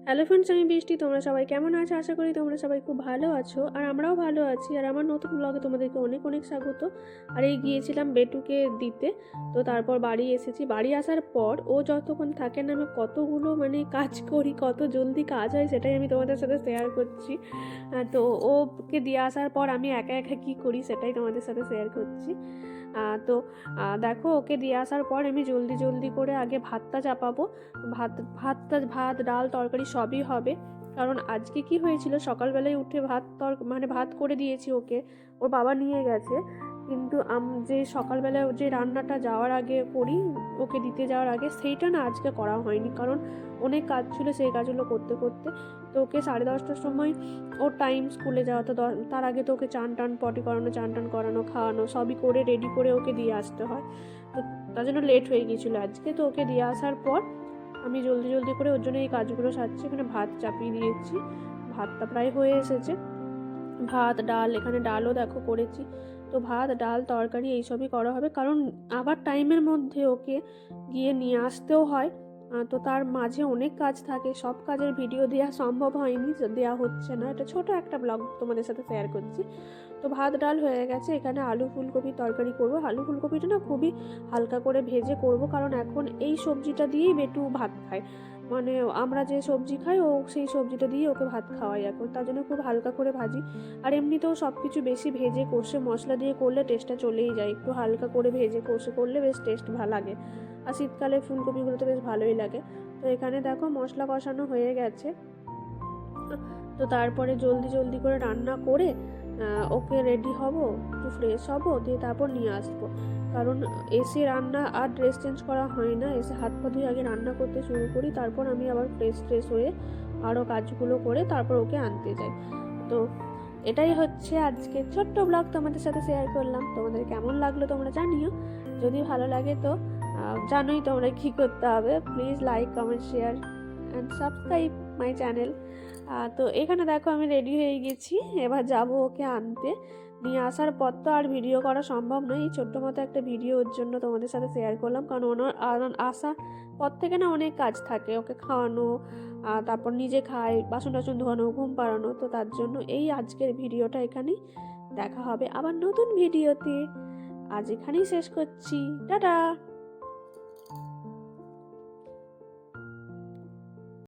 Hello friends, আমি বৃষ্টি। তোমরা সবাই কেমন আছো? আশা করি তোমরা সবাই খুব ভালো আছো, আর আমরাও ভালো আছি। আর আমার নতুন ব্লগে তোমাদেরকে অনেক অনেক স্বাগত। আর এই গিয়েছিলাম বেটুকে দিতে, তো তারপর বাড়ি এসেছি। বাড়ি আসার পর ও যতক্ষণ থাকে না, আমি কতগুলো কাজ করি, কত জলদি কাজ হয় সেটাই আমি তোমাদের সাথে শেয়ার করছি। তো ওকে দিয়ে আসার পর আমি একা একা কী করি সেটাই তোমাদের সাথে শেয়ার করছি। তো দেখো, ওকে দিয়ে আসার পর আমি জলদি জলদি করে আগে ভাতটা চাপাবো। ভাত ডাল তরকারি সবই হবে। কারণ আজকে কি হয়েছিল, সকালবেলায় উঠে ভাত করে দিয়েছি ওকে, ওর বাবা নিয়ে গেছে। কিন্তু যে সকালবেলায় যে রান্নাটা যাওয়ার আগে করি, ওকে দিতে যাওয়ার আগে, সেইটা না আজকে করা হয়নি। কারণ অনেক কাজ ছিল, সেই কাজগুলো করতে করতে তো ওকে 10:30টার সময় ওর টাইম স্কুলে যাওয়া, তো তার আগে তো ওকে চান টান করানো খাওয়ানো সবই করে রেডি করে ওকে দিয়ে আসতে হয়। তো তার জন্য লেট হয়ে গিয়েছিলো আজকে। তো ওকে দিয়ে আসার পর আমি জলদি জলদি করে ওর জন্য এই কাজগুলো সারছি। এখানে ভাত চাপিয়ে দিয়েছি, ভাতটা প্রায় হয়ে এসেছে। ভাত ডাল, এখানে ডালও দেখো করেছি। তো ভাত ডাল তরকারি এইসবই করা হবে, কারণ আবার টাইমের মধ্যে ওকে গিয়ে নিয়ে আসতেও হয়। তো তার মাঝে অনেক কাজ থাকে, সব কাজের ভিডিও দেওয়া সম্ভব হয়নি, দেওয়া হচ্ছে না। এটা ছোট একটা ব্লগ তোমাদের সাথে শেয়ার করছি। তো ভাত ডাল হয়ে গেছে। এখানে আলু ফুলকপি তরকারি করব। আলু ফুলকপিটা না খুবই হালকা করে ভেজে করব, কারণ এখন এই সবজিটা দিয়েই বেটু ভাত খায়। আমরা যে সবজি খাই, ও সেই সবজিটা দিয়ে ওকে ভাত খাওয়াই এখন, তার জন্য খুব হালকা করে ভাজি। আর এমনিতেও সব কিছু বেশি ভেজে কষে মশলা দিয়ে করলে টেস্টটা চলেই যায়, একটু হালকা করে ভেজে কষে করলে বেশ টেস্ট ভালো লাগে। আর শীতকালে ফুলকপিগুলো তো বেশ ভালোই লাগে। তো এখানে দেখো মশলা কষানো হয়ে গেছে। তো তারপরে জলদি জলদি করে রান্না করে ওকে রেডি হব, একটু ফ্রেশ হব, দিয়ে তারপর নিয়ে আসবো। কারণ এসে রান্না আর ড্রেস চেঞ্জ করা হয় না, এসে হাত পা ধুয়ে আগে রান্না করতে শুরু করি, তারপর আমি আবার ফ্রেশ হয়ে আরও কাজগুলো করে তারপর ওকে আনতে যাই। তো এটাই হচ্ছে আজকে ছোট্ট ব্লগ তোমাদের সাথে শেয়ার করলাম। তোমাদের কেমন লাগলো তোমরা জানিও। যদি ভালো লাগে তো জানোই তোমরা কী করতে হবে। Please like comment share and subscribe my channel. তো এখানে দেখো আমি রেডি হয়ে গেছি, এবার যাব ওকে আনতে। নিয়ে আসার পর তো আর ভিডিও করা সম্ভব নয়, এই ছোট্ট মতো একটা ভিডিও ওর জন্য তোমাদের সাথে শেয়ার করলাম। কারণ ওনার আসার পর থেকে না অনেক কাজ থাকে, ওকে খাওয়ানো, তারপর নিজে খায়, বাসন টাসন ধোয়ানো, ঘুম পাড়ানো। তো তার জন্য এই আজকের ভিডিওটা এখানেই। দেখা হবে আবার নতুন ভিডিওতে। আজ এখানেই শেষ করছি, টাটা।